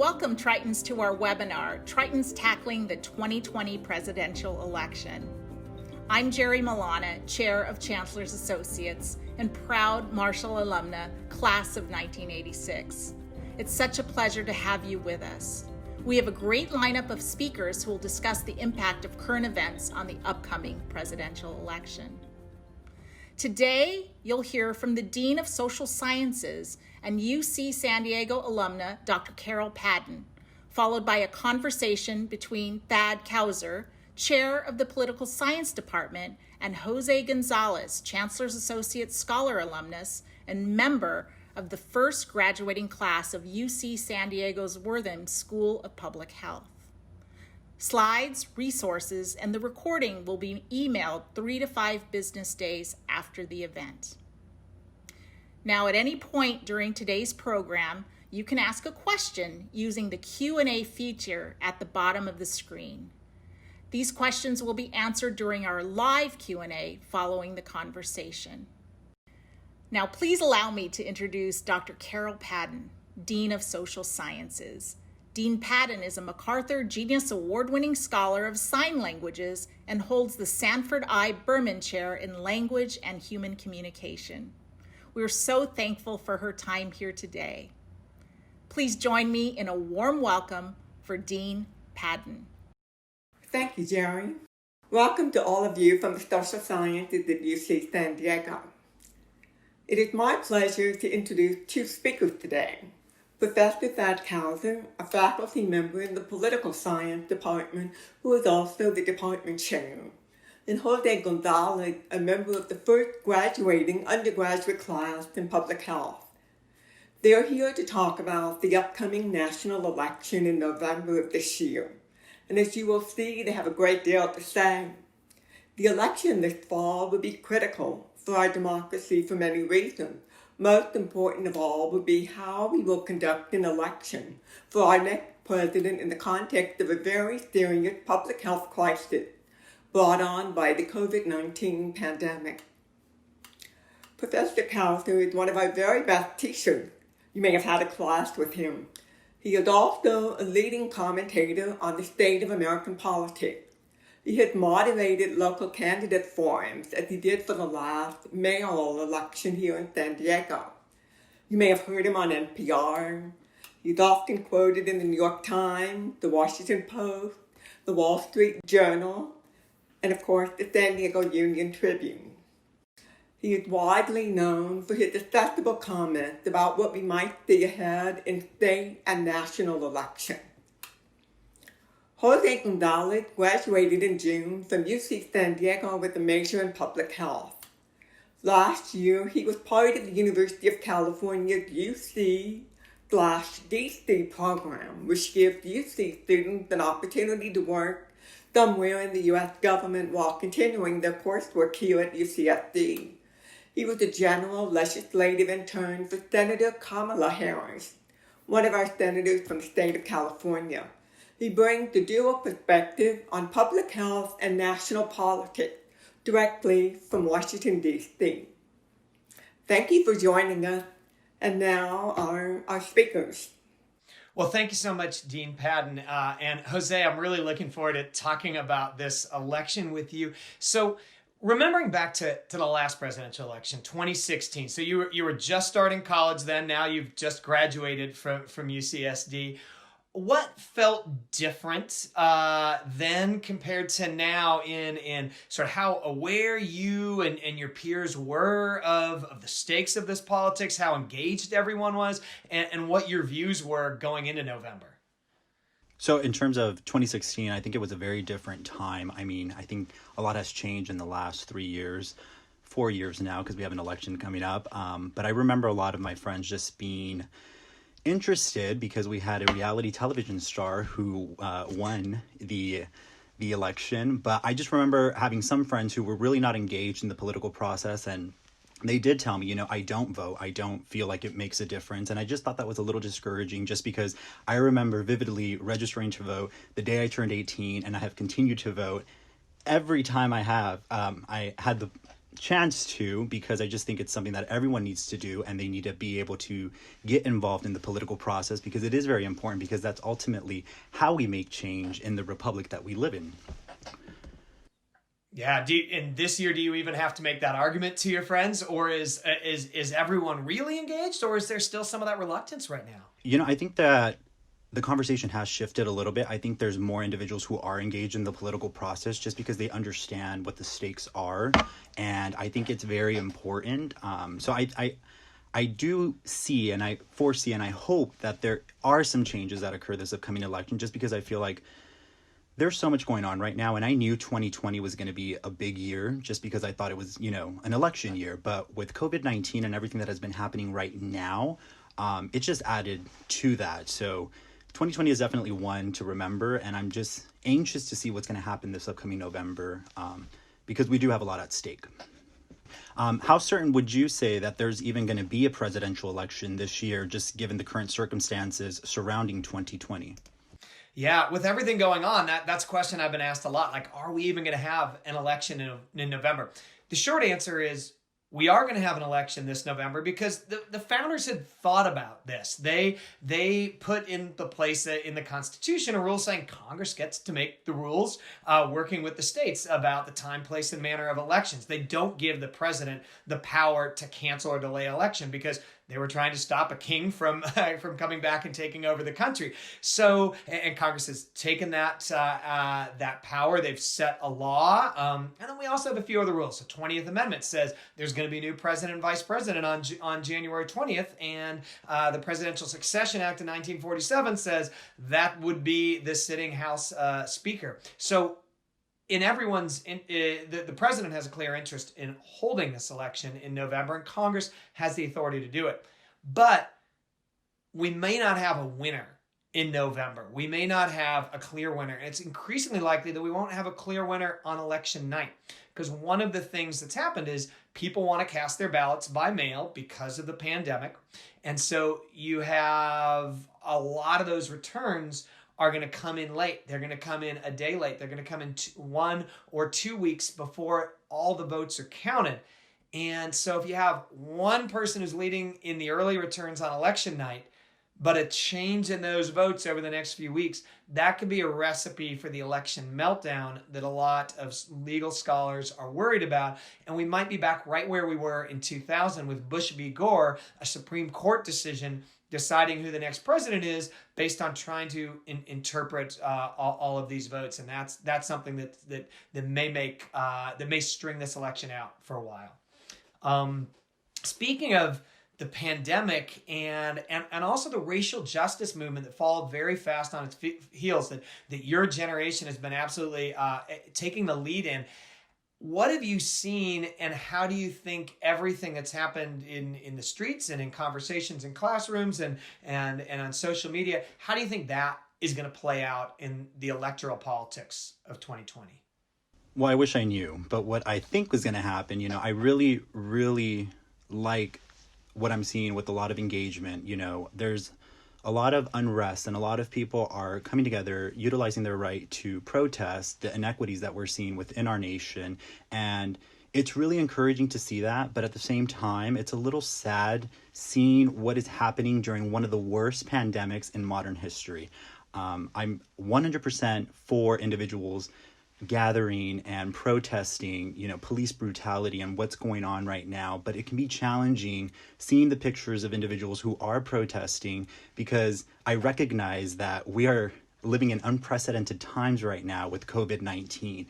Welcome, Tritons, to our webinar, Tritons Tackling the 2020 Presidential Election. I'm Jerry Milana, Chair of Chancellor's Associates and proud Marshall alumna, class of 1986. It's such a pleasure to have you with us. We have a great lineup of speakers who will discuss the impact of current events on the upcoming presidential election. Today, you'll hear from the Dean of Social Sciences and UC San Diego alumna, Dr. Carol Padden, followed by a conversation between Thad Kauser, Chair of the Political Science Department, and Jose Gonzalez, Chancellor's Associate Scholar alumnus and member of the first graduating class of UC San Diego's Wortham School of Public Health. Slides, resources, and the recording will be emailed 3 to 5 business days after the event. Now, at any point during today's program, you can ask a question using the Q&A feature at the bottom of the screen. These questions will be answered during our live Q&A following the conversation. Now, please allow me to introduce Dr. Carol Padden, Dean of Social Sciences. Dean Padden is a MacArthur Genius Award-winning scholar of sign languages and holds the Sanford I. Berman Chair in Language and Human Communication. We're so thankful for her time here today. Please join me in a warm welcome for Dean Padden. Thank you, Jerry. Welcome to all of you from the Social Sciences at UC San Diego. It is my pleasure to introduce two speakers today. Professor Thad Kauser, a faculty member in the Political Science Department, who is also the department chair, and Jose Gonzalez, a member of the first graduating undergraduate class in public health. They are here to talk about the upcoming national election in November of this year. And as you will see, they have a great deal to say. The election this fall will be critical for our democracy for many reasons. Most important of all will be how we will conduct an election for our next president in the context of a very serious public health crisis brought on by the COVID-19 pandemic. Professor Kauser is one of our very best teachers. You may have had a class with him. He is also a leading commentator on the state of American politics. He has moderated local candidate forums, as he did for the last mayoral election here in San Diego. You may have heard him on NPR. He's often quoted in the New York Times, the Washington Post, the Wall Street Journal, and of course, the San Diego Union Tribune. He is widely known for his accessible comments about what we might see ahead in state and national elections. Jose Gonzalez graduated in June from UC San Diego with a major in public health. Last year, he was part of the University of California's UC/DC program, which gives UC students an opportunity to work somewhere in the U.S. government while continuing their coursework here at UCSD. He was a general legislative intern for Senator Kamala Harris, one of our senators from the state of California. He brings the dual perspective on public health and national politics directly from Washington, D.C. Thank you for joining us. And now our speakers. Well, thank you so much, Dean Padden. And Jose, I'm really looking forward to talking about this election with you. So remembering back to the last presidential election, 2016. So you were just starting college then. Now you've just graduated from UCSD. What felt different then compared to now in sort of how aware you and your peers were of the stakes of this politics, how engaged everyone was, and what your views were going into November? So in terms of 2016, I think it was a very different time. I mean, I think a lot has changed in the last 3 years, 4 years now, because we have an election coming up. But I remember a lot of my friends just being interested because we had a reality television star who won the election. But I just remember having some friends who were really not engaged in the political process, and they did tell me, I don't vote. I don't feel like it makes a difference. And I just thought that was a little discouraging just because I remember vividly registering to vote the day I turned 18, and I have continued to vote every time I had the chance to, because I just think it's something that everyone needs to do, and they need to be able to get involved in the political process, because it is very important, because that's ultimately how we make change in the republic that we live in. Yeah. And this year, do you even have to make that argument to your friends, or is everyone really engaged, or is there still some of that reluctance right now? I think that the conversation has shifted a little bit. I think there's more individuals who are engaged in the political process just because they understand what the stakes are. And I think it's very important. So I do see, and I foresee, and I hope that there are some changes that occur this upcoming election, just because I feel like there's so much going on right now. And I knew 2020 was going to be a big year just because I thought it was, an election year. But with COVID-19 and everything that has been happening right now, it just added to that. So 2020 is definitely one to remember, and I'm just anxious to see what's going to happen this upcoming November, because we do have a lot at stake. How certain would you say that there's even going to be a presidential election this year, just given the current circumstances surrounding 2020? Yeah, with everything going on, that's a question I've been asked a lot. Like, are we even going to have an election in November? The short answer is we are going to have an election this November, because the founders had thought about this. They put in the place in the Constitution a rule saying Congress gets to make the rules, working with the states about the time, place, and manner of elections. They don't give the president the power to cancel or delay election, because they were trying to stop a king from coming back and taking over the country. So, and Congress has taken that power. They've set a law, and then we also have a few other rules. The 20th Amendment says there's going to be a new president and vice president on January 20th, and the Presidential Succession Act of 1947 says that would be the sitting House Speaker. So, the president has a clear interest in holding this election in November, and Congress has the authority to do it. But we may not have a winner in November. We may not have a clear winner. And it's increasingly likely that we won't have a clear winner on election night, because one of the things that's happened is people want to cast their ballots by mail because of the pandemic. And so you have a lot of those returns are going to come in late. They're going to come in a day late. They're going to come in 1 or 2 weeks before all the votes are counted. And so if you have one person who's leading in the early returns on election night, but a change in those votes over the next few weeks, that could be a recipe for the election meltdown that a lot of legal scholars are worried about. And we might be back right where we were in 2000 with Bush v. Gore, a Supreme Court decision deciding who the next president is based on trying to interpret all of these votes, and that's something that may string this election out for a while. Speaking of the pandemic and also the racial justice movement that followed very fast on its heels, that your generation has been absolutely taking the lead in. What have you seen, and how do you think everything that's happened in the streets and in conversations in classrooms and on social media, how do you think that is going to play out in the electoral politics of 2020? Well, I wish I knew, but what I think was going to happen, I really, really like what I'm seeing with a lot of engagement. There's a lot of unrest, and a lot of people are coming together, utilizing their right to protest the inequities that we're seeing within our nation. And it's really encouraging to see that. But at the same time, it's a little sad seeing what is happening during one of the worst pandemics in modern history. I'm 100% for individuals gathering and protesting, police brutality and what's going on right now. But it can be challenging seeing the pictures of individuals who are protesting, because I recognize that we are living in unprecedented times right now with COVID-19.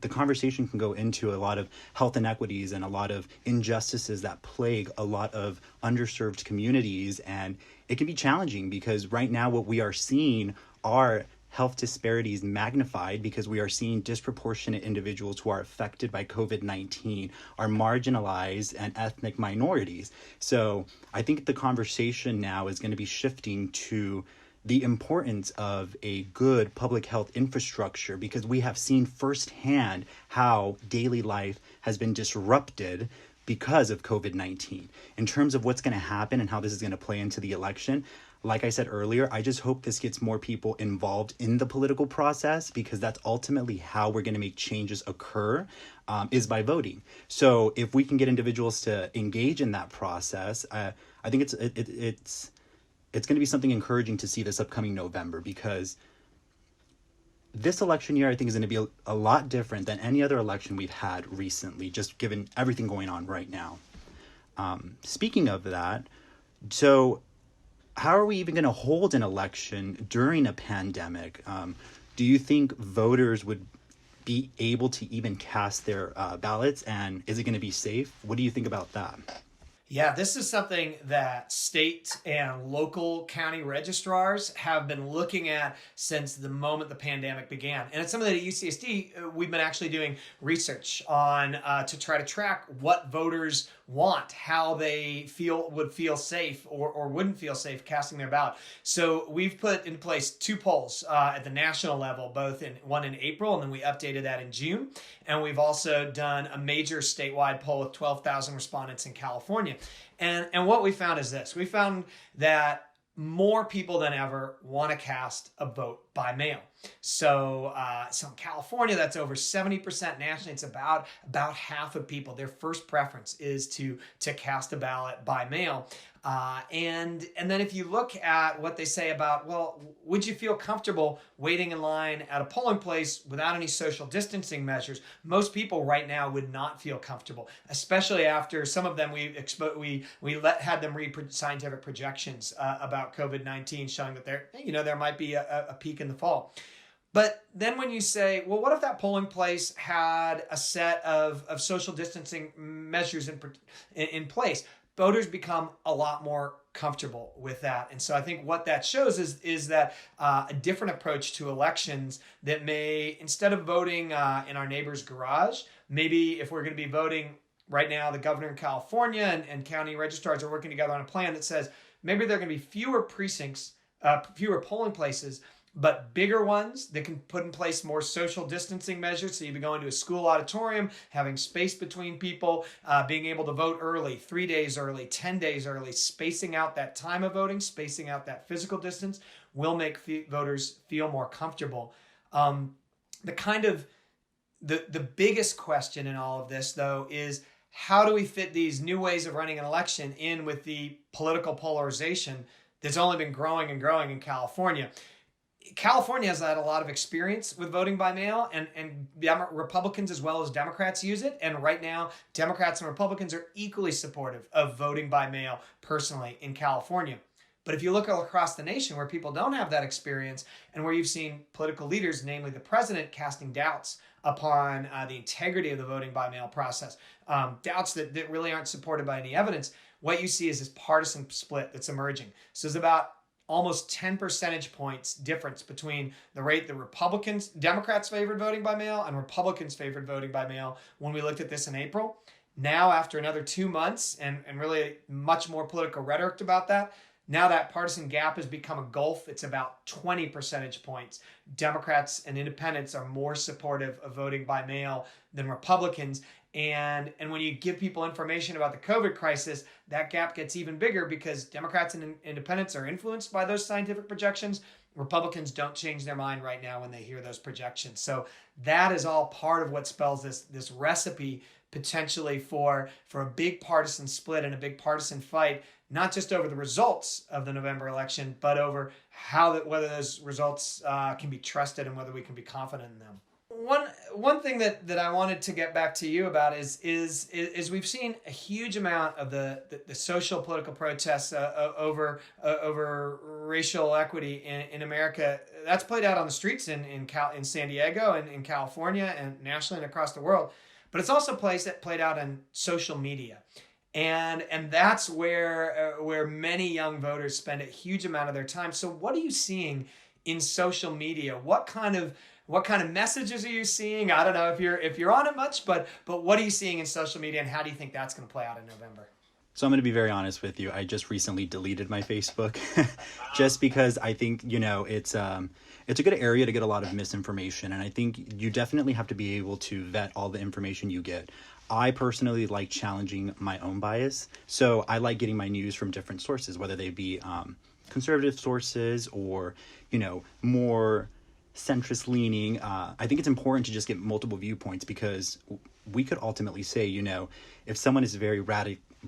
The conversation can go into a lot of health inequities and a lot of injustices that plague a lot of underserved communities. And it can be challenging because right now what we are seeing are health disparities magnified, because we are seeing disproportionate individuals who are affected by COVID-19 are marginalized and ethnic minorities. So I think the conversation now is going to be shifting to the importance of a good public health infrastructure, because we have seen firsthand how daily life has been disrupted because of COVID-19. In terms of what's going to happen and how this is going to play into the election, like I said earlier, I just hope this gets more people involved in the political process, because that's ultimately how we're going to make changes occur, is by voting. So if we can get individuals to engage in that process, I think it's going to be something encouraging to see this upcoming November, because this election year, I think, is going to be a lot different than any other election we've had recently, just given everything going on right now. Speaking of that, so how are we even going to hold an election during a pandemic? Do you think voters would be able to even cast their ballots, and is it going to be safe? What do you think about that? Yeah, this is something that state and local county registrars have been looking at since the moment the pandemic began. And it's something that at UCSD, we've been actually doing research on to try to track what voters want, how they would feel safe or wouldn't feel safe casting their ballot. So we've put in place 2 polls at the national level, one in April, and then we updated that in June. And we've also done a major statewide poll with 12,000 respondents in California. And what we found is this. We found that more people than ever want to cast a vote by mail. So in California, that's over 70%. Nationally, it's about half of people. Their first preference is to cast a ballot by mail. And then if you look at what they say about, well, would you feel comfortable waiting in line at a polling place without any social distancing measures? Most people right now would not feel comfortable, especially after some of them had them read scientific projections about COVID-19 showing that there might be a peak in the fall. But then when you say, well, what if that polling place had a set of social distancing measures in place? Voters become a lot more comfortable with that. And so I think what that shows is that a different approach to elections that may, instead of voting in our neighbor's garage, maybe if we're going to be voting right now, the governor in California and county registrars are working together on a plan that says maybe there are going to be fewer precincts, fewer polling places, but bigger ones that can put in place more social distancing measures. So you'd be going to a school auditorium, having space between people, being able to vote early, 3 days early, 10 days early, spacing out that time of voting, spacing out that physical distance will make voters feel more comfortable. The biggest question in all of this, though, is how do we fit these new ways of running an election in with the political polarization that's only been growing and growing in California? California has had a lot of experience with voting by mail, and Republicans as well as Democrats use it. And right now, Democrats and Republicans are equally supportive of voting by mail personally in California. But if you look across the nation where people don't have that experience and where you've seen political leaders, namely the president, casting doubts upon the integrity of the voting by mail process, doubts that really aren't supported by any evidence, what you see is this partisan split that's emerging. So there's about almost 10 percentage points difference between the rate the Democrats favored voting by mail and Republicans favored voting by mail when we looked at this in April. Now, after another 2 months and really much more political rhetoric about that, now that partisan gap has become a gulf. It's about 20 percentage points. Democrats and independents are more supportive of voting by mail than Republicans. And when you give people information about the COVID crisis, that gap gets even bigger because Democrats and independents are influenced by those scientific projections. Republicans don't change their mind right now when they hear those projections. So that is all part of what spells this recipe potentially for a big partisan split and a big partisan fight, not just over the results of the November election, but over whether those results can be trusted and whether we can be confident in them. One thing that I wanted to get back to you about is we've seen a huge amount of the social political protests over racial equity in America. That's played out on the streets in San Diego and in California and nationally and across the world. But it's also played out on social media. And that's where many young voters spend a huge amount of their time. So what are you seeing in social media? What kind of messages are you seeing? I don't know if you're on it much, but what are you seeing in social media, and how do you think that's going to play out in November? So I'm going to be very honest with you. I just recently deleted my Facebook just because I think, it's a good area to get a lot of misinformation. And I think you definitely have to be able to vet all the information you get. I personally like challenging my own bias. So I like getting my news from different sources, whether they be conservative sources or, more centrist leaning. I think it's important to just get multiple viewpoints, because we could ultimately say, if someone is very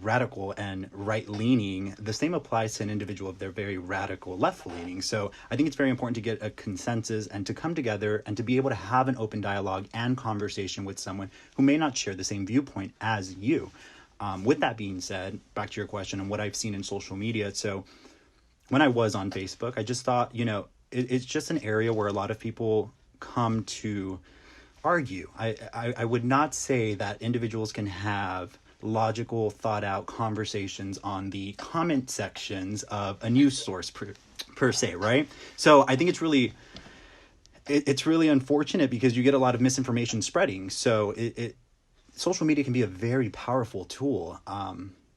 radical and right-leaning, the same applies to an individual if they're very radical left-leaning. So I think it's very important to get a consensus and to come together and to be able to have an open dialogue and conversation with someone who may not share the same viewpoint as you. With that being said, back to your question and what I've seen in social media. So when I was on Facebook, I just thought, it's just an area where a lot of people come to argue. I would not say that individuals can have logical, thought out conversations on the comment sections of a news source per se, right? So I think it's really unfortunate, because you get a lot of misinformation spreading. So social media can be a very powerful tool,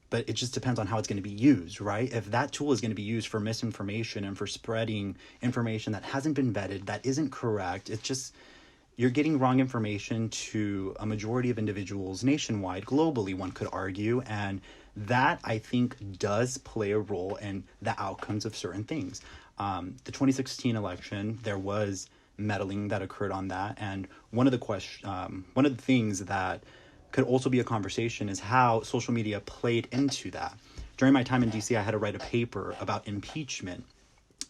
but it just depends on how it's going to be used, right? If that tool is going to be used for misinformation and for spreading information that hasn't been vetted, that isn't correct, you're getting wrong information to a majority of individuals nationwide, globally, one could argue. And that, I think, does play a role in the outcomes of certain things. The 2016 election, there was meddling that occurred on that. And one of the things that could also be a conversation is how social media played into that. During my time in DC, I had to write a paper about impeachment.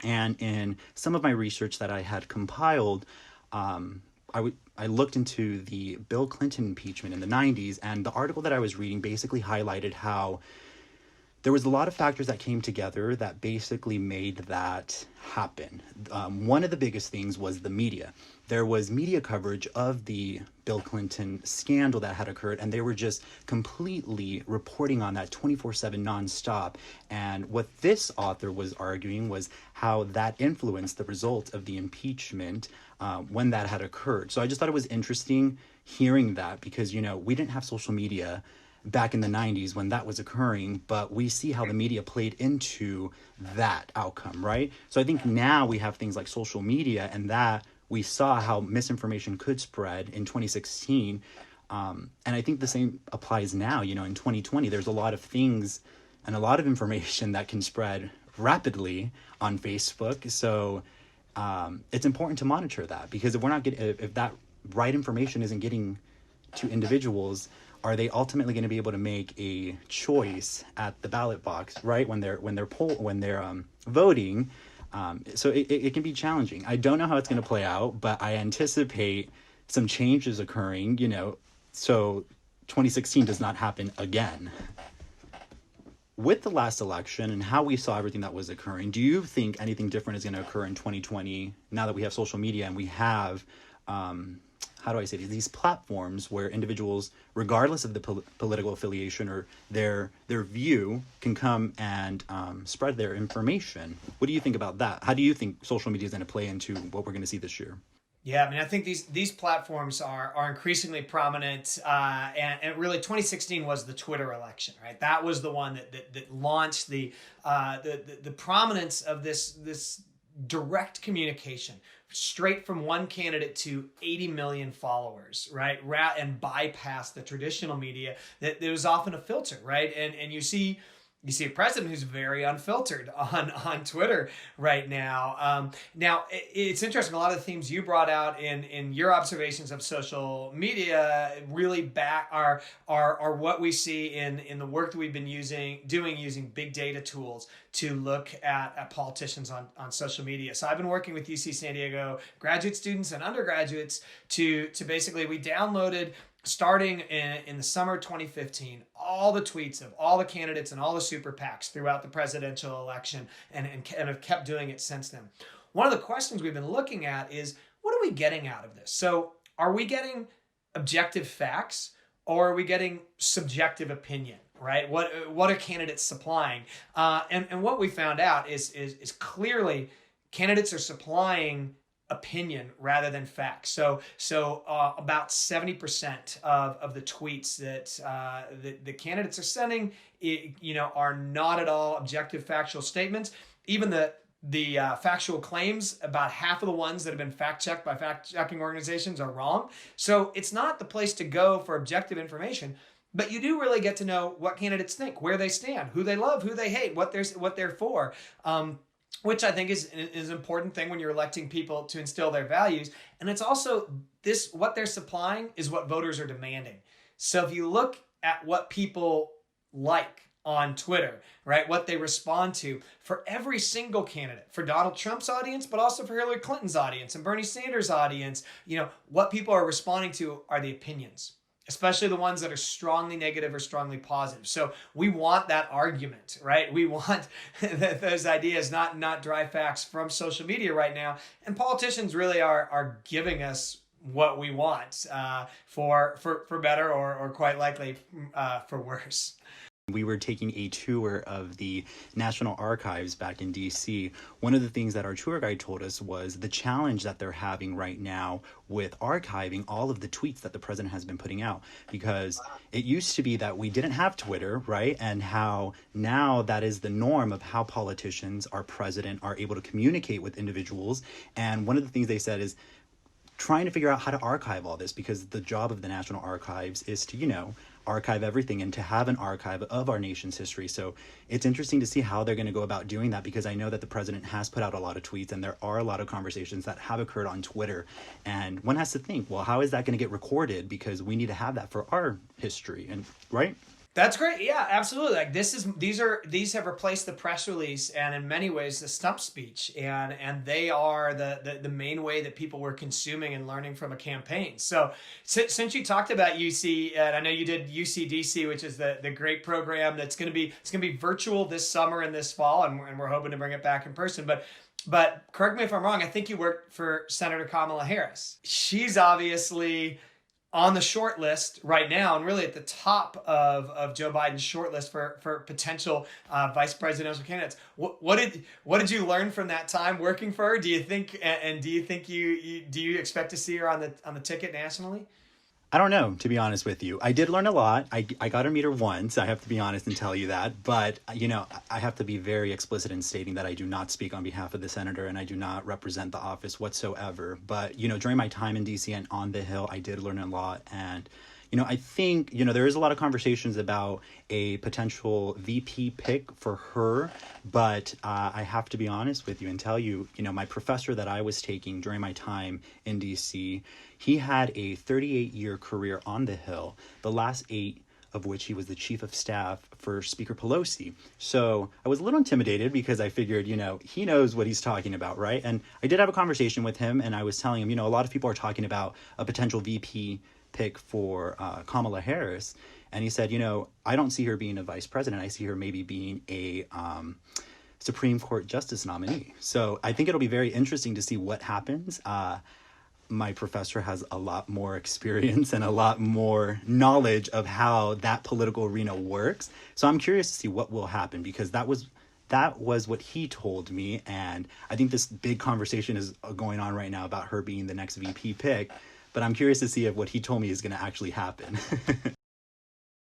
And in some of my research that I had compiled, I looked into the Bill Clinton impeachment in the 90s, and the article that I was reading basically highlighted how there was a lot of factors that came together that basically made that happen. One of the biggest things was the media. There was media coverage of the Bill Clinton scandal that had occurred, and they were just completely reporting on that 24/7 nonstop. And what this author was arguing was how that influenced the result of the impeachment when that had occurred. So I just thought it was interesting hearing that, because, we didn't have social media back in the 90s when that was occurring, but we see how the media played into that outcome, right? So I think now we have things like social media, and that we saw how misinformation could spread in 2016. And I think the same applies now, in 2020. There's a lot of things and a lot of information that can spread rapidly on Facebook. So it's important to monitor that, because if that right information isn't getting to individuals, are they ultimately going to be able to make a choice at the ballot box, right? When they're voting. So it can be challenging. I don't know how it's going to play out, but I anticipate some changes occurring, so 2016 does not happen again. With the last election and how we saw everything that was occurring, do you think anything different is going to occur in 2020 now that we have social media and we have, these platforms where individuals, regardless of the political affiliation or their view, can come and spread their information? What do you think about that? How do you think social media is going to play into what we're going to see this year? Yeah, I think these platforms are increasingly prominent, and really 2016 was the Twitter election, right? That was the one that launched the prominence of this direct communication straight from one candidate to 80 million followers, right? And bypass the traditional media that there was often a filter, right? And you see a president who's very unfiltered on Twitter right now. Now, it's interesting. A lot of the themes you brought out in your observations of social media really are what we see in the work that we've been using big data tools to look at politicians on social media. So I've been working with UC San Diego graduate students and undergraduates to basically, we downloaded, starting in the summer 2015, all the tweets of all the candidates and all the super PACs throughout the presidential election, and have kept doing it since then. One of the questions we've been looking at is, what are we getting out of this? So are we getting objective facts, or are we getting subjective opinion, right? What are candidates supplying? And what we found out is clearly candidates are supplying opinion rather than facts. So about 70% of the tweets that the candidates are sending, are not at all objective factual statements. Even the factual claims, about half of the ones that have been fact-checked by fact-checking organizations are wrong. So it's not the place to go for objective information, but you do really get to know what candidates think, where they stand, who they love, who they hate, what they're for. which I think is an important thing when you're electing people to instill their values. And it's also what they're supplying is what voters are demanding. So if you look at what people like on Twitter, right, what they respond to for every single candidate, for Donald Trump's audience, but also for Hillary Clinton's audience and Bernie Sanders' audience, what people are responding to are the opinions, especially the ones that are strongly negative or strongly positive. So we want that argument, right? We want those ideas, not dry facts from social media right now. And politicians really are giving us what we want for better or quite likely for worse. We were taking a tour of the National Archives back in DC. One of the things that our tour guide told us was the challenge that they're having right now with archiving all of the tweets that the president has been putting out. Because it used to be that we didn't have Twitter, right? And how now that is the norm of how politicians, our president, are able to communicate with individuals. And one of the things they said is trying to figure out how to archive all this, because the job of the National Archives is to, archive everything and to have an archive of our nation's history. So it's interesting to see how they're going to go about doing that, because I know that the president has put out a lot of tweets and there are a lot of conversations that have occurred on Twitter. And one has to think, well, how is that going to get recorded? Because we need to have that for our history, and right? That's great. Yeah, absolutely. Like these have replaced the press release and in many ways the stump speech, and they are the main way that people were consuming and learning from a campaign. So since you talked about UC, and I know you did UCDC, which is the great program it's going to be virtual this summer and this fall, and we're hoping to bring it back in person. But correct me if I'm wrong, I think you worked for Senator Kamala Harris. She's obviously on the short list right now, and really at the top of Joe Biden's short list for potential vice presidential candidates. What did you learn from that time working for her? Do you think you expect to see her on the ticket nationally? I don't know, to be honest with you. I did learn a lot. I got to meet her once. I have to be honest and tell you that. But, I have to be very explicit in stating that I do not speak on behalf of the senator and I do not represent the office whatsoever. But, during my time in D.C. and on the Hill, I did learn a lot. And, I think, there is a lot of conversations about a potential VP pick for her. But I have to be honest with you and tell you, my professor that I was taking during my time in D.C., he had a 38-year career on the Hill, the last 8 of which he was the chief of staff for Speaker Pelosi. So I was a little intimidated because I figured, he knows what he's talking about, right? And I did have a conversation with him, and I was telling him, a lot of people are talking about a potential VP pick for Kamala Harris. And he said, I don't see her being a vice president. I see her maybe being a Supreme Court justice nominee. So I think it'll be very interesting to see what happens. My professor has a lot more experience and a lot more knowledge of how that political arena works. So I'm curious to see what will happen, because that was what he told me. And I think this big conversation is going on right now about her being the next VP pick. But I'm curious to see if what he told me is going to actually happen.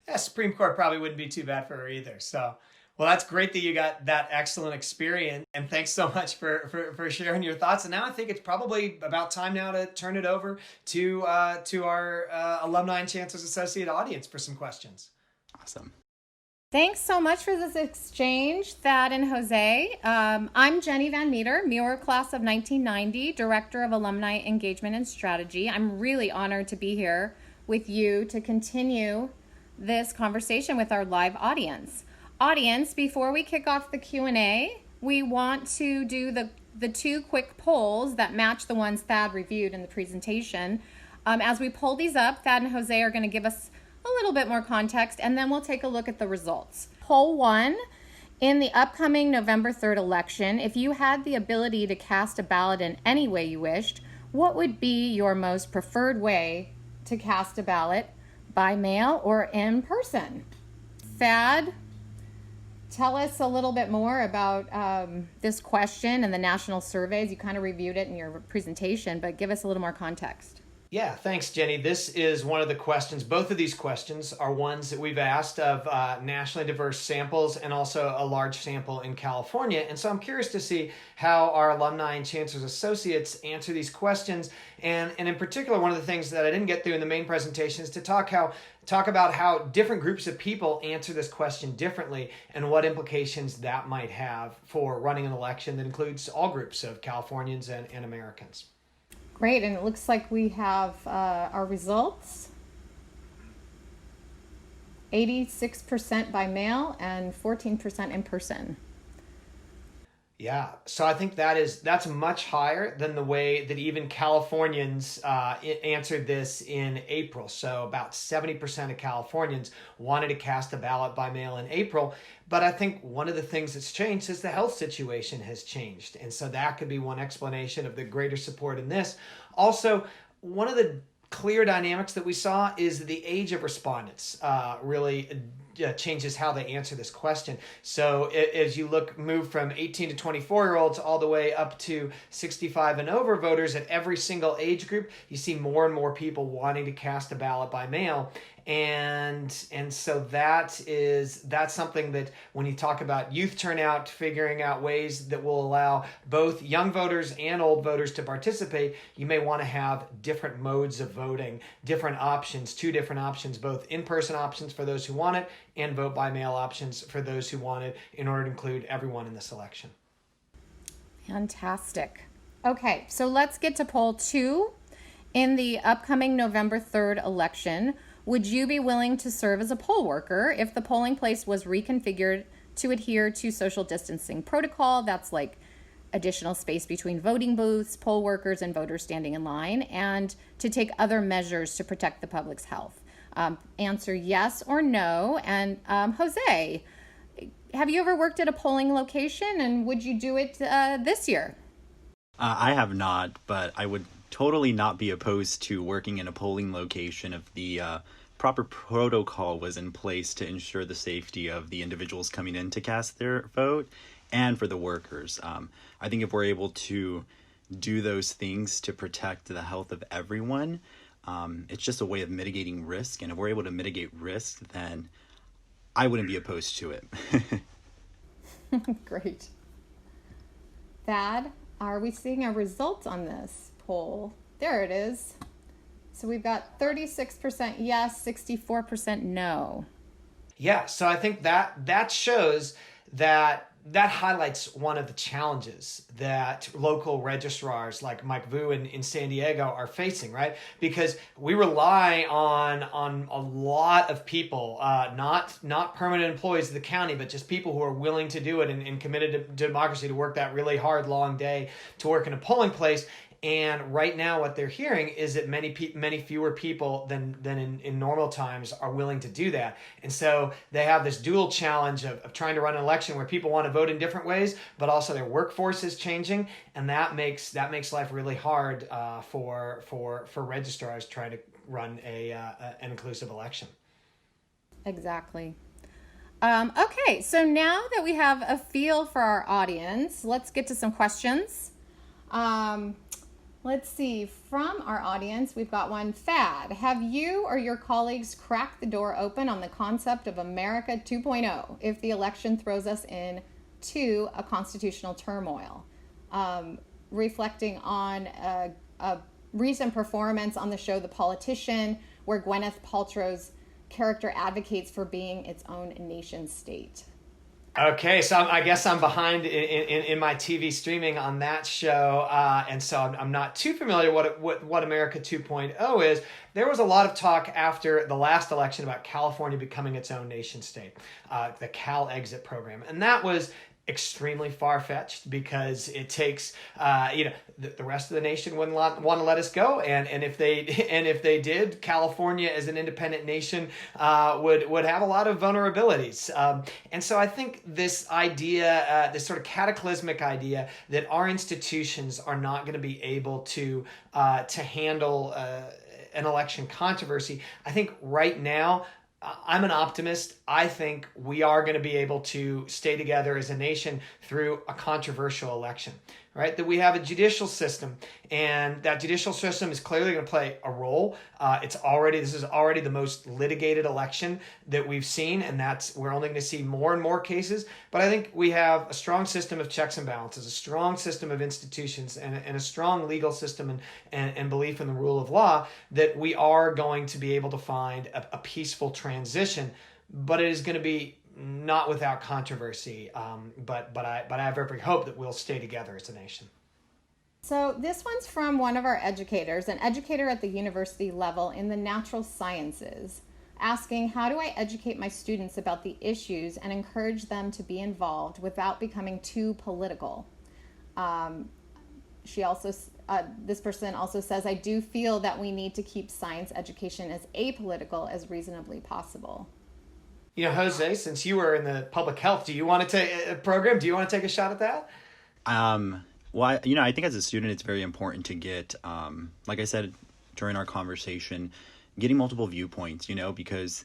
Yeah, Supreme Court probably wouldn't be too bad for her either. So, well, that's great that you got that excellent experience. And thanks so much for sharing your thoughts. And now I think it's probably about time now to turn it over to our Alumni and Chancellor's Associate audience for some questions. Awesome. Thanks so much for this exchange, Thad and Jose. I'm Jenny Van Meter, Muir Class of 1990, Director of Alumni Engagement and Strategy. I'm really honored to be here with you to continue this conversation with our live audience. Audience, before we kick off the Q&A, we want to do the 2 quick polls that match the ones Thad reviewed in the presentation. As we pull these up, Thad and Jose are going to give us a little bit more context, and then we'll take a look at the results. Poll 1, in the upcoming November 3rd election, if you had the ability to cast a ballot in any way you wished, what would be your most preferred way to cast a ballot, by mail or in person? Thad, tell us a little bit more about this question and the national surveys. You kind of reviewed it in your presentation, but give us a little more context. Yeah, thanks, Jenny. This is one of the questions. Both of these questions are ones that we've asked of nationally diverse samples and also a large sample in California. And so I'm curious to see how our alumni and chancellor's associates answer these questions. And in particular, one of the things that I didn't get through in the main presentation is to talk about how different groups of people answer this question differently and what implications that might have for running an election that includes all groups of Californians and Americans. Great, and it looks like we have our results. 86% by mail and 14% in person. Yeah, so I think that's much higher than the way that even Californians answered this in April. So about 70% of Californians wanted to cast a ballot by mail in April. But I think one of the things that's changed is the health situation has changed. And so that could be one explanation of the greater support in this. Also, one of the clear dynamics that we saw is the age of respondents really changes how they answer this question. So as you move from 18 to 24-year-olds all the way up to 65 and over voters at every single age group, you see more and more people wanting to cast a ballot by mail. And so that's something that when you talk about youth turnout, figuring out ways that will allow both young voters and old voters to participate, you may want to have different modes of voting, different options, two different options, both in-person options for those who want it and vote by mail options for those who want it in order to include everyone in this election. Fantastic. Okay, so let's get to poll 2. In the upcoming November 3rd election, would you be willing to serve as a poll worker if the polling place was reconfigured to adhere to social distancing protocol? That's like additional space between voting booths, poll workers, and voters standing in line, and to take other measures to protect the public's health. Answer yes or no. And Jose, have you ever worked at a polling location, and would you do it this year? I have not, but I would totally not be opposed to working in a polling location if the proper protocol was in place to ensure the safety of the individuals coming in to cast their vote and for the workers. I think if we're able to do those things to protect the health of everyone, it's just a way of mitigating risk. And if we're able to mitigate risk, then I wouldn't be opposed to it. Great. Thad, are we seeing a result on this poll? There it is. So we've got 36% yes, 64% no. Yeah, so I think that shows that highlights one of the challenges that local registrars like Mike Vu in San Diego are facing, right? Because we rely on a lot of people, not permanent employees of the county, but just people who are willing to do it and committed to democracy, to work that really hard, long day to work in a polling place. And right now what they're hearing is that many fewer people than in normal times are willing to do that. And so they have this dual challenge of trying to run an election where people want to vote in different ways, but also their workforce is changing. And that makes life really hard for registrars trying to run an inclusive election. Exactly. Okay, so now that we have a feel for our audience, let's get to some questions. Let's see, from our audience, we've got one. Thad, have you or your colleagues cracked the door open on the concept of America 2.0 if the election throws us into a constitutional turmoil? Reflecting on a recent performance on the show The Politician, where Gwyneth Paltrow's character advocates for being its own nation state. Okay, so I guess I'm behind in my TV streaming on that show, and so I'm not too familiar what America 2.0 is. There was a lot of talk after the last election about California becoming its own nation state, the Cal Exit program, and that was extremely far-fetched because it takes the rest of the nation wouldn't want to let us go, and if they did, California as an independent nation would have a lot of vulnerabilities, and so I think this idea, this sort of cataclysmic idea that our institutions are not going to be able to handle an election controversy, I think right now I'm an optimist. I think we are going to be able to stay together as a nation through a controversial election. right? That we have a judicial system, and that judicial system is clearly going to play a role. This is already the most litigated election that we've seen, and we're only going to see more and more cases. But I think we have a strong system of checks and balances, a strong system of institutions, and a strong legal system and belief in the rule of law, that we are going to be able to find a peaceful transition. But it is going to be not without controversy, but I have every hope that we'll stay together as a nation. So this one's from one of our educators, an educator at the university level in the natural sciences, asking, how do I educate my students about the issues and encourage them to be involved without becoming too political? This person also says, I do feel that we need to keep science education as apolitical as reasonably possible. Jose, since you were in the public health, do you want to take a program? Do you want to take a shot at that? Well, I think as a student, it's very important to get, like I said during our conversation, getting multiple viewpoints, because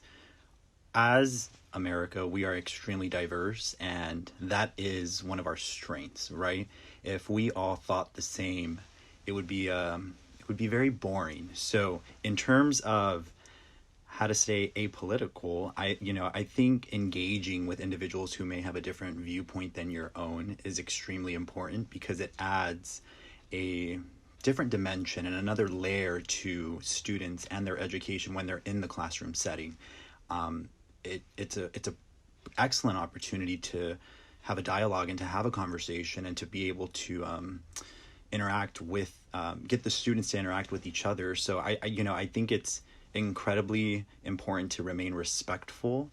as America, we are extremely diverse, and that is one of our strengths, right? If we all thought the same, it would be very boring. So in terms of how to stay apolitical, I think engaging with individuals who may have a different viewpoint than your own is extremely important, because it adds a different dimension and another layer to students and their education when they're in the classroom setting. It's a excellent opportunity to have a dialogue and to have a conversation and to be able to interact with, get the students to interact with each other. So I think it's incredibly important to remain respectful.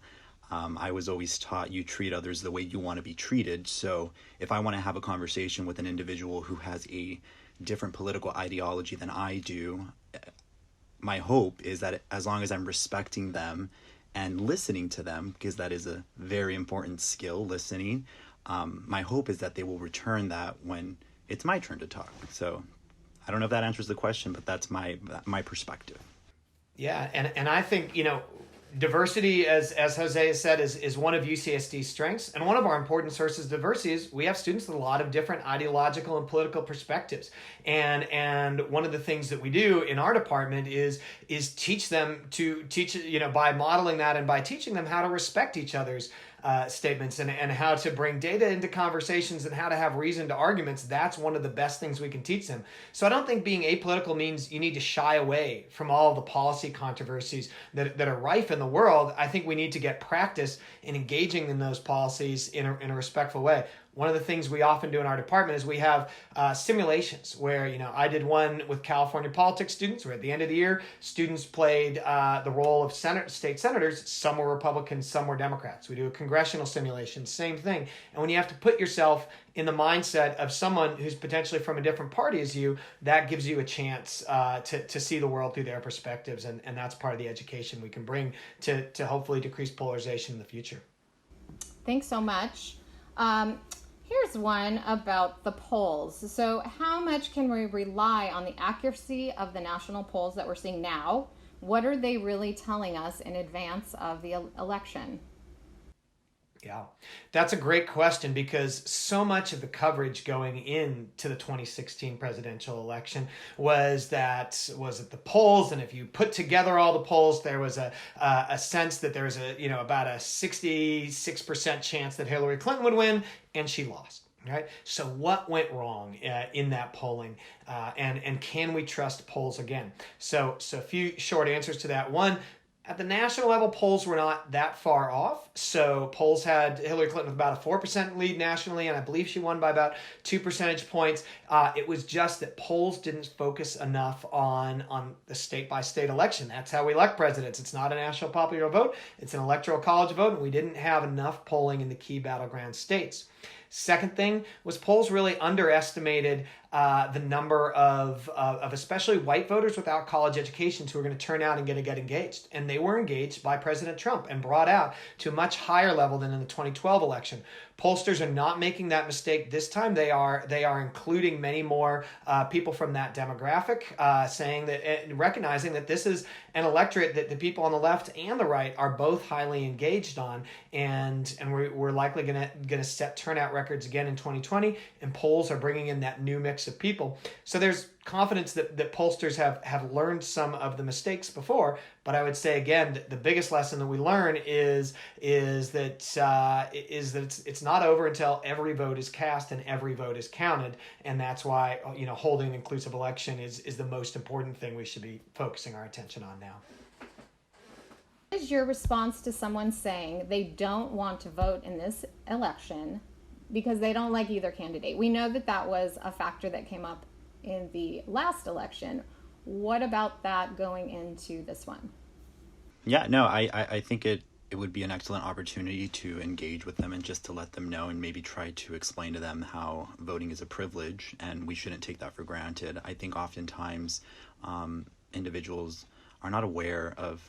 I was always taught you treat others the way you want to be treated. So if I want to have a conversation with an individual who has a different political ideology than I do, my hope is that as long as I'm respecting them and listening to them, because that is a very important skill, listening, my hope is that they will return that when it's my turn to talk. So I don't know if that answers the question, but that's my perspective. Yeah, and I think, diversity, as Jose has said, is one of UCSD's strengths. And one of our important sources of diversity is we have students with a lot of different ideological and political perspectives. And one of the things that we do in our department is teach them by modeling that and by teaching them how to respect each other's statements and how to bring data into conversations and how to have reasoned arguments. That's one of the best things we can teach them. So I don't think being apolitical means you need to shy away from all the policy controversies that are rife in the world. I think we need to get practice in engaging in those policies in a respectful way. One of the things we often do in our department is we have simulations where, I did one with California politics students where at the end of the year, students played the role of state senators. Some were Republicans, some were Democrats. We do a congressional simulation, same thing. And when you have to put yourself in the mindset of someone who's potentially from a different party as you, that gives you a chance to see the world through their perspectives. And that's part of the education we can bring to hopefully decrease polarization in the future. Thanks so much. Here's one about the polls. So how much can we rely on the accuracy of the national polls that we're seeing now? What are they really telling us in advance of the election? Yeah, that's a great question, because so much of the coverage going into the 2016 presidential election was at the polls, and if you put together all the polls, there was a sense that there was about a 66% chance that Hillary Clinton would win, and she lost. Right. So what went wrong in that polling, and can we trust polls again? So a few short answers to that. One, at the national level, polls were not that far off. So polls had Hillary Clinton with about a 4% lead nationally, and I believe she won by about 2 percentage points. It was just that polls didn't focus enough on the state-by-state election. That's how we elect presidents. It's not a national popular vote. It's an electoral college vote, and we didn't have enough polling in the key battleground states. Second thing was polls really underestimated the number of especially white voters without college educations who are going to turn out and get engaged. And they were engaged by President Trump and brought out to a much higher level than in the 2012 election. Pollsters are not making that mistake this time. They are including many more people from that demographic, saying that, recognizing that this is an electorate that the people on the left and the right are both highly engaged on, and we're likely going to set turnout records again in 2020. And polls are bringing in that new mix of people. So there's confidence that pollsters have learned some of the mistakes before. But I would say again, the biggest lesson that we learn is that it's not over until every vote is cast and every vote is counted, and that's why holding an inclusive election is the most important thing we should be focusing our attention on now. What is your response to someone saying they don't want to vote in this election because they don't like either candidate? We know that was a factor that came up in the last election. What about that going into this one? Yeah, no, I think it would be an excellent opportunity to engage with them and just to let them know and maybe try to explain to them how voting is a privilege and we shouldn't take that for granted. I think oftentimes individuals are not aware of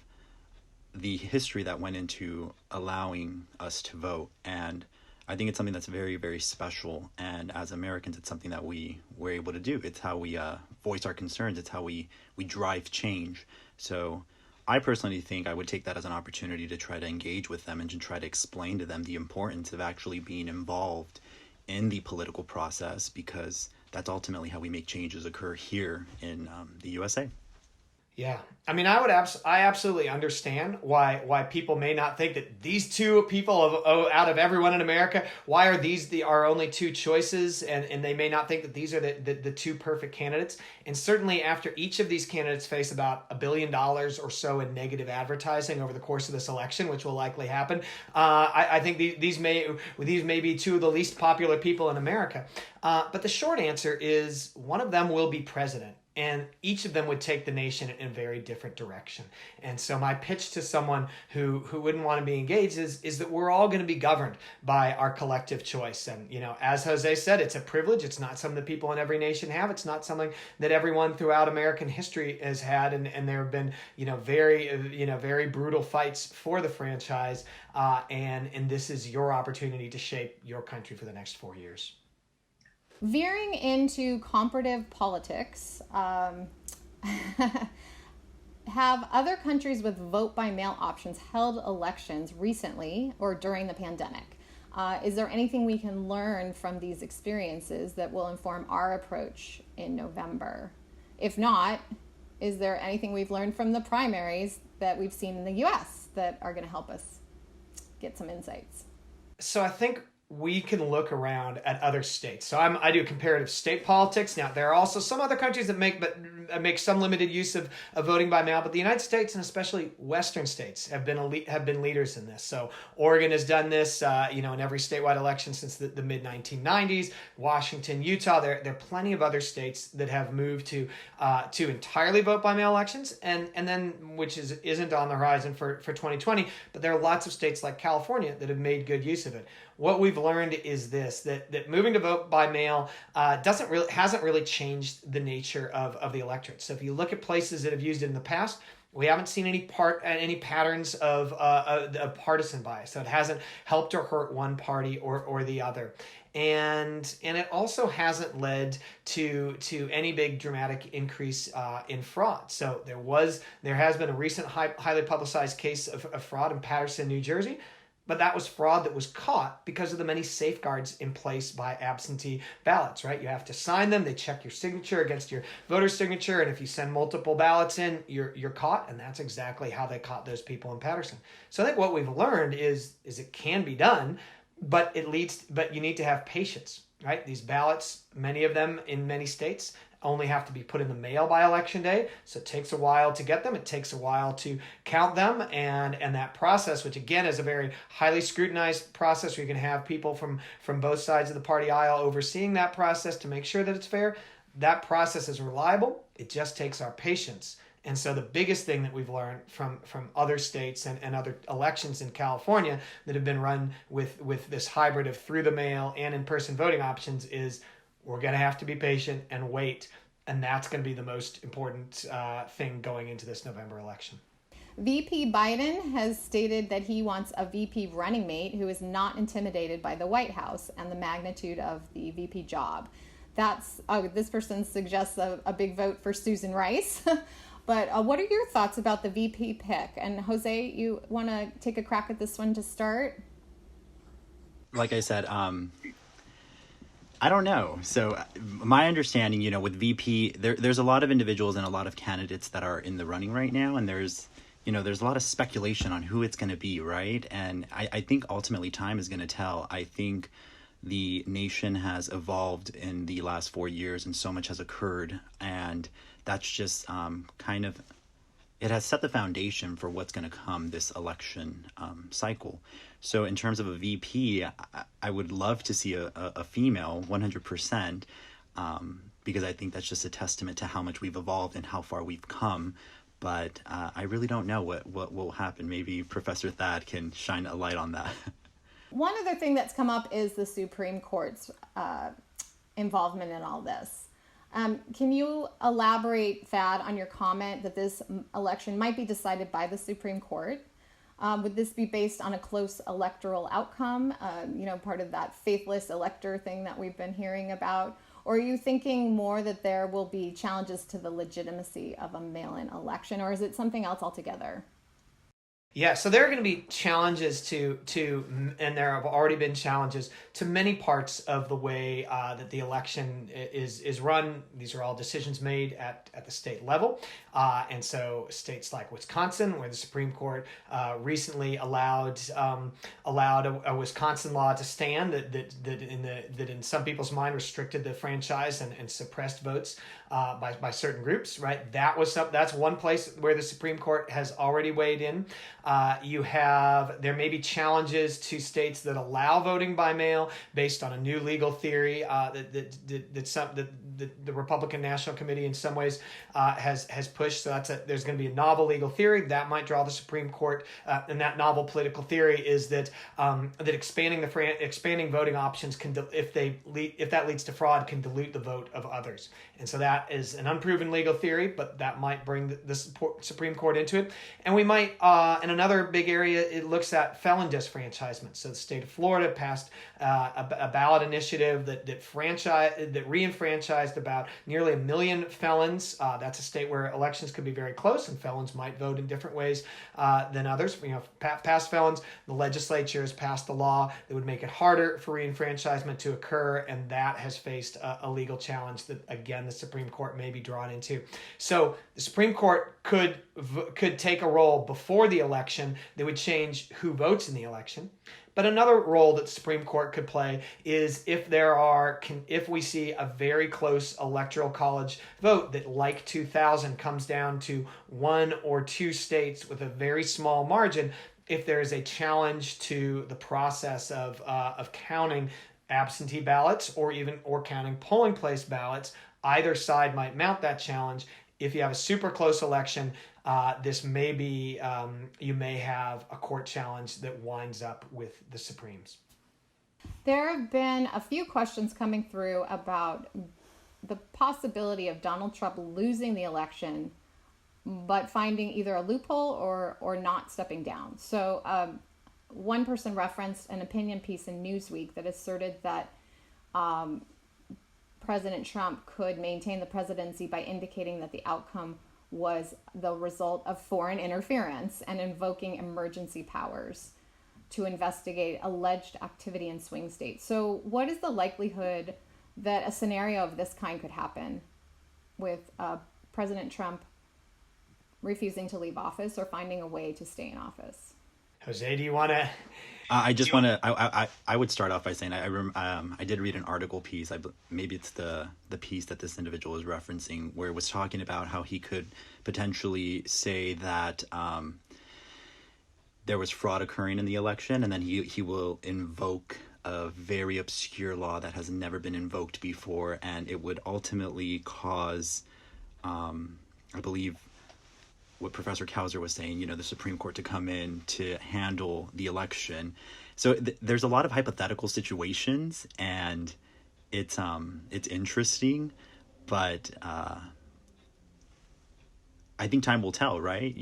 the history that went into allowing us to vote, and I think it's something that's very, very special, and as Americans, it's something that we're able to do. It's how we voice our concerns. It's how we drive change. So I personally think I would take that as an opportunity to try to engage with them and to try to explain to them the importance of actually being involved in the political process, because that's ultimately how we make changes occur here in the USA. Yeah, I mean, I absolutely understand why people may not think that these two people out of everyone in America, why are these our only two choices, and they may not think that these are the two perfect candidates. And certainly after each of these candidates face about $1 billion or so in negative advertising over the course of this election, which will likely happen, I think these may be two of the least popular people in America. But the short answer is one of them will be president. And each of them would take the nation in a very different direction. And so my pitch to someone who wouldn't want to be engaged is that we're all going to be governed by our collective choice. And, as Jose said, it's a privilege. It's not something that people in every nation have. It's not something that everyone throughout American history has had. And there have been, very brutal fights for the franchise. And this is your opportunity to shape your country for the next 4 years. Veering into comparative politics, have other countries with vote-by-mail options held elections recently or during the pandemic? Is there anything we can learn from these experiences that will inform our approach in November? If not, is there anything we've learned from the primaries that we've seen in the U.S. that are going to help us get some insights? So I think we can look around at other states. So I do comparative state politics. Now, there are also some other countries that make some limited use of voting by mail, but the United States and especially Western states have been leaders in this. So Oregon has done this, in every statewide election since the mid 1990s. Washington, Utah. There are plenty of other states that have moved to entirely vote by mail elections, and then which isn't on the horizon for 2020. But there are lots of states like California that have made good use of it. What we've learned is this, that moving to vote by mail hasn't really changed the nature of the electorate. So if you look at places that have used it in the past, we haven't seen any patterns of partisan bias. So it hasn't helped or hurt one party or the other. And it also hasn't led to any big dramatic increase in fraud. So there has been a recent highly publicized case of fraud in Paterson, New Jersey. But that was fraud that was caught because of the many safeguards in place by absentee ballots, right? You have to sign them. They check your signature against your voter's signature. And if you send multiple ballots in, you're caught. And that's exactly how they caught those people in Paterson. So I think what we've learned is it can be done, but you need to have patience, right? These ballots, many of them in many states, only have to be put in the mail by election day. So it takes a while to get them. It takes a while to count them. And that process, which again is a very highly scrutinized process where you can have people from both sides of the party aisle overseeing that process to make sure that it's fair. That process is reliable. It just takes our patience. And so the biggest thing that we've learned from other states and other elections in California that have been run with this hybrid of through the mail and in-person voting options is we're going to have to be patient and wait. And that's going to be the most important thing going into this November election. VP Biden has stated that he wants a VP running mate who is not intimidated by the White House and the magnitude of the VP job. This person suggests a big vote for Susan Rice. But what are your thoughts about the VP pick? And Jose, you want to take a crack at this one to start? Like I said, I don't know. So my understanding, with VP, there's a lot of individuals and a lot of candidates that are in the running right now, and there's a lot of speculation on who it's going to be, right? And I think ultimately time is going to tell. I think the nation has evolved in the last 4 years, and so much has occurred, and that's just it has set the foundation for what's going to come this election cycle. So in terms of a VP, I would love to see a female 100%, because I think that's just a testament to how much we've evolved and how far we've come. But I really don't know what will happen. Maybe Professor Thad can shine a light on that. One other thing that's come up is the Supreme Court's involvement in all this. Can you elaborate, Thad, on your comment that this election might be decided by the Supreme Court? Would this be based on a close electoral outcome, part of that faithless elector thing that we've been hearing about? Or are you thinking more that there will be challenges to the legitimacy of a mail-in election, or is it something else altogether? Yeah, so there are going to be challenges to, and there have already been challenges to many parts of the way that the election is run. These are all decisions made at the state level. And so states like Wisconsin, where the Supreme Court recently allowed a Wisconsin law to stand that in some people's mind restricted the franchise and suppressed votes by certain groups, right? That's one place where the Supreme Court has already weighed in. There may be challenges to states that allow voting by mail based on a new legal theory that the Republican National Committee in some ways has pushed. So there's going to be a novel legal theory that might draw the Supreme Court, and that novel political theory is that expanding voting options if that leads to fraud, can dilute the vote of others. And so that is an unproven legal theory, but that might bring the Supreme Court into it. And we might, in another big area, it looks at felon disenfranchisement. So the state of Florida passed a ballot initiative that re-enfranchised about nearly 1 million felons. That's a state where elections could be very close, and felons might vote in different ways than others. Past felons, the legislature has passed a law that would make it harder for re-enfranchisement to occur, and that has faced a legal challenge that, again, the Supreme Court may be drawn into. So the Supreme Court could take a role before the election that would change who votes in the election. But another role that the Supreme Court could play is if we see a very close electoral college vote that, like 2000, comes down to 1 or 2 states with a very small margin, if there is a challenge to the process of counting absentee ballots or counting polling place ballots, either side might mount that challenge. If you have a super close election, this may be, you may have a court challenge that winds up with the Supremes. There have been a few questions coming through about the possibility of Donald Trump losing the election, but finding either a loophole or not stepping down. So one person referenced an opinion piece in Newsweek that asserted that President Trump could maintain the presidency by indicating that the outcome was the result of foreign interference and invoking emergency powers to investigate alleged activity in swing states. So what is the likelihood that a scenario of this kind could happen with President Trump refusing to leave office or finding a way to stay in office? Jose, do you want to... I would start off by saying I did read an article piece. Maybe it's the piece that this individual is referencing, where it was talking about how he could potentially say that there was fraud occurring in the election, and then he will invoke a very obscure law that has never been invoked before, and it would ultimately cause, I believe, what Professor Kauser was saying, the Supreme Court to come in to handle the election. So there's a lot of hypothetical situations, and it's interesting, but I think time will tell, right?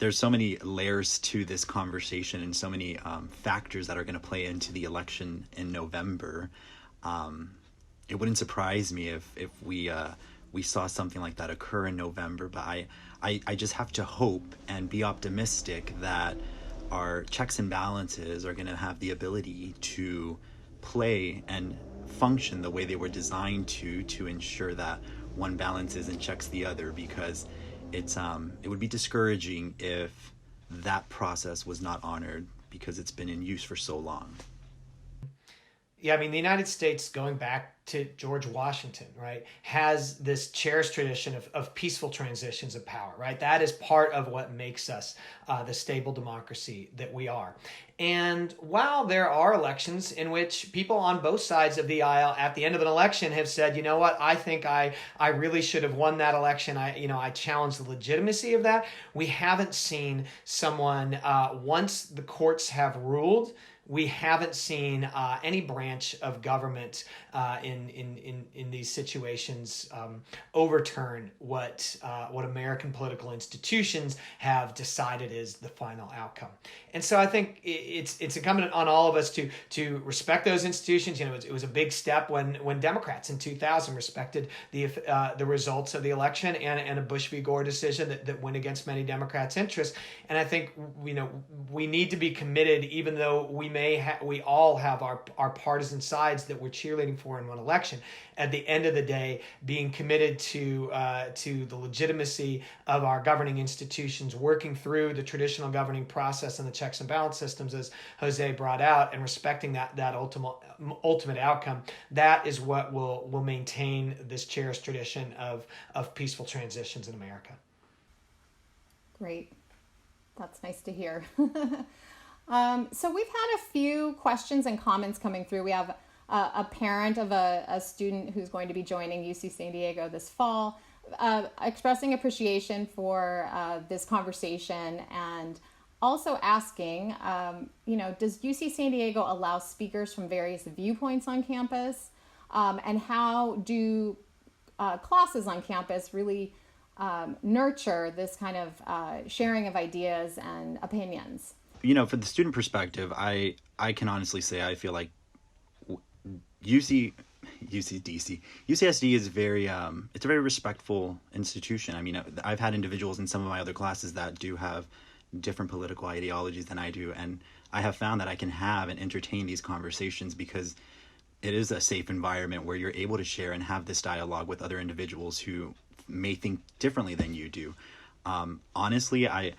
there's so many layers to this conversation and so many factors that are going to play into the election in November. It wouldn't surprise me if we saw something like that occur in November, but I just have to hope and be optimistic that our checks and balances are going to have the ability to play and function the way they were designed to ensure that one balances and checks the other, because it would be discouraging if that process was not honored because it's been in use for so long. Yeah, I mean, the United States, going back to George Washington, right, has this cherished tradition of peaceful transitions of power, right? That is part of what makes us the stable democracy that we are. And while there are elections in which people on both sides of the aisle at the end of an election have said, you know what, I think I really should have won that election. I challenge the legitimacy of that. We haven't seen someone, once the courts have ruled, we haven't seen any branch of government in these situations overturn what American political institutions have decided is the final outcome. And so I think it's incumbent on all of us to respect those institutions. You know, it was a big step when Democrats in 2000 respected the results of the election and a Bush v. Gore decision that went against many Democrats' interests. And I think we need to be committed, even though we all have our partisan sides that we're cheerleading for in one election. At the end of the day, being committed to the legitimacy of our governing institutions, working through the traditional governing process and the checks and balance systems, as Jose brought out, and respecting that ultimate outcome, that is what will maintain this cherished tradition of peaceful transitions in America. Great. That's nice to hear. So we've had a few questions and comments coming through. We have a parent of a student who's going to be joining UC San Diego this fall, expressing appreciation for this conversation, and also asking, does UC San Diego allow speakers from various viewpoints on campus? And how do classes on campus really nurture this kind of sharing of ideas and opinions? For the student perspective, I can honestly say I feel like UCSD is it's a very respectful institution. I mean, I've had individuals in some of my other classes that do have different political ideologies than I do, and I have found that I can have and entertain these conversations because it is a safe environment where you're able to share and have this dialogue with other individuals who may think differently than you do. Honestly, I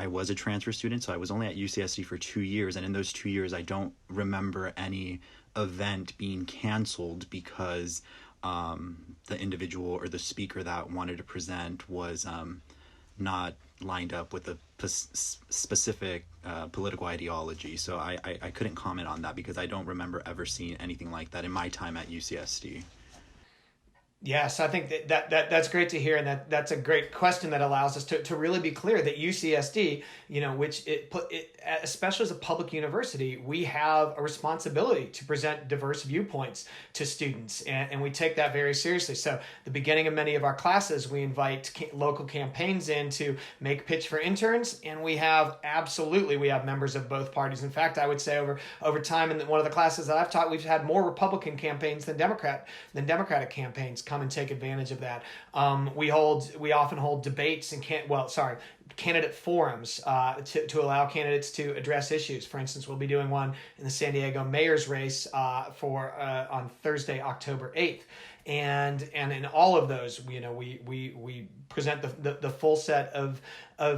was a transfer student, so I was only at UCSD for 2 years, and in those 2 years, I don't remember any event being canceled because the individual or the speaker that wanted to present was not lined up with a specific political ideology. So I couldn't comment on that because I don't remember ever seeing anything like that in my time at UCSD. Yes, I think that's great to hear, and that's a great question that allows us to really be clear that UCSD, which especially as a public university, we have a responsibility to present diverse viewpoints to students, and we take that very seriously. So the beginning of many of our classes, we invite local campaigns in to make pitch for interns, and we have members of both parties. In fact, I would say over time in one of the classes that I've taught, we've had more Republican campaigns than Democratic campaigns come and take advantage of that. We often hold debates and candidate forums to allow candidates to address issues. For instance, we'll be doing one in the San Diego mayor's race on Thursday, October 8th. And in all of those, we present the full set of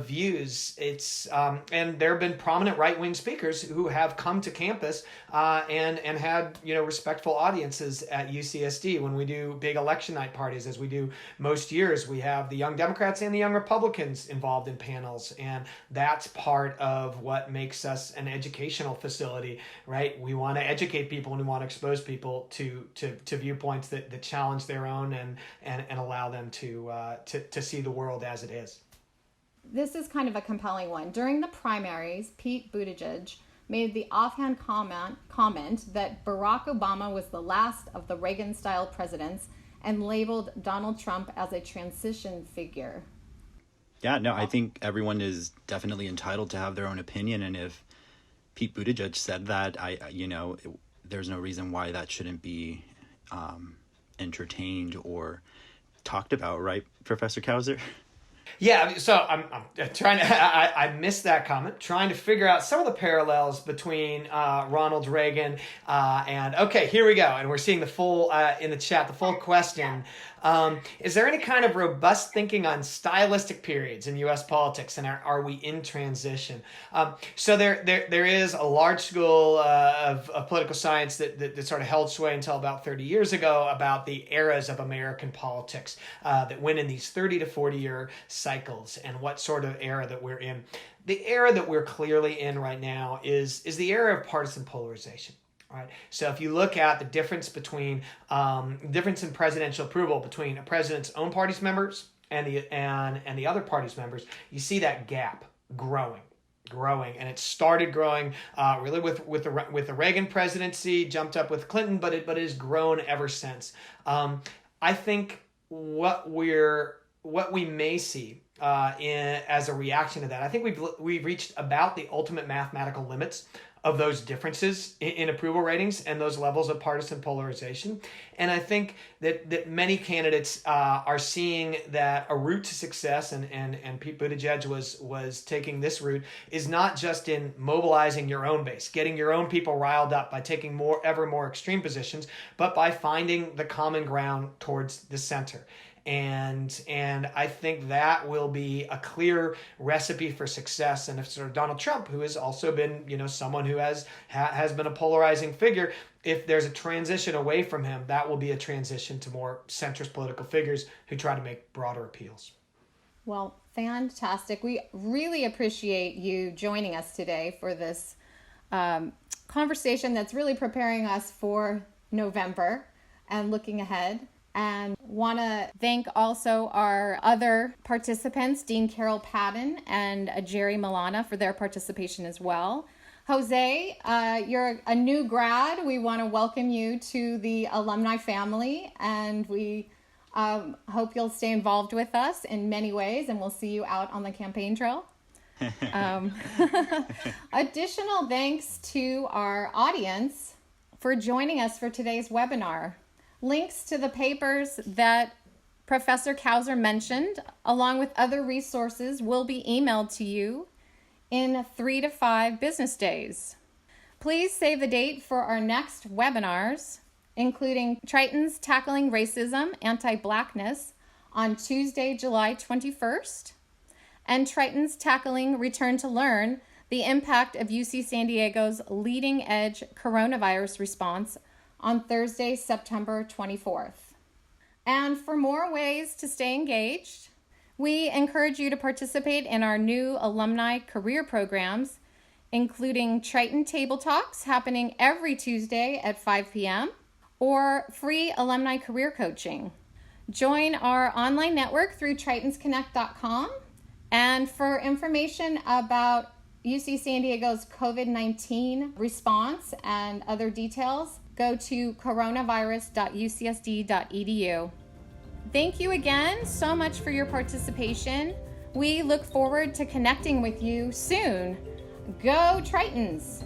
views. It's and there have been prominent right-wing speakers who have come to campus and had respectful audiences at UCSD. When we do big election night parties, as we do most years, we have the young Democrats and the young Republicans involved in panels, and that's part of what makes us an educational facility, right? We want to educate people and we want to expose people to viewpoints that challenge their own and allow them to see the world as it is. This is kind of a compelling one. During the primaries, Pete Buttigieg made the offhand comment that Barack Obama was the last of the Reagan-style presidents and labeled Donald Trump as a transition figure. Yeah, no, I think everyone is definitely entitled to have their own opinion. And if Pete Buttigieg said that, there's no reason why that shouldn't be entertained or talked about, right, Professor Kauser? Yeah, so I'm trying to, I missed that comment, trying to figure out some of the parallels between Ronald Reagan and, okay, here we go. And we're seeing the full, in the chat, the full question. Is there any kind of robust thinking on stylistic periods in U.S. politics, and are we in transition? So there is a large school of political science that sort of held sway until about 30 years ago about the eras of American politics that went in these 30 to 40 year cycles, and what sort of era that we're in. The era that we're clearly in right now is the era of partisan polarization. Right. So if you look at the difference between difference in presidential approval between a president's own party's members and the other party's members, you see that gap growing, and it started growing really with the Reagan presidency, jumped up with Clinton, but it has grown ever since. I think what we may see as a reaction to that, I think we've reached about the ultimate mathematical limits of those differences in approval ratings and those levels of partisan polarization. And I think that many candidates are seeing that a route to success, and Pete Buttigieg was taking this route, is not just in mobilizing your own base, getting your own people riled up by taking ever more extreme positions, but by finding the common ground towards the center. And I think that will be a clear recipe for success. And if sort of Donald Trump, who has also been, someone who has been a polarizing figure, if there's a transition away from him, that will be a transition to more centrist political figures who try to make broader appeals. Well, fantastic. We really appreciate you joining us today for this conversation that's really preparing us for November and looking ahead. And want to thank also our other participants, Dean Carol Padden and Jerry Milana, for their participation as well. Jose, you're a new grad. We want to welcome you to the alumni family, and we hope you'll stay involved with us in many ways, and we'll see you out on the campaign trail. Additional thanks to our audience for joining us for today's webinar. Links to the papers that Professor Kauser mentioned, along with other resources, will be emailed to you in 3 to 5 business days. Please save the date for our next webinars, including Tritons Tackling Racism, Anti-Blackness on Tuesday, July 21st, and Tritons Tackling Return to Learn, the impact of UC San Diego's leading edge coronavirus response on Thursday, September 24th. And for more ways to stay engaged, we encourage you to participate in our new alumni career programs, including Triton Table Talks happening every Tuesday at 5 p.m., or free alumni career coaching. Join our online network through tritonsconnect.com. And for information about UC San Diego's COVID-19 response and other details, go to coronavirus.ucsd.edu. Thank you again so much for your participation. We look forward to connecting with you soon. Go Tritons!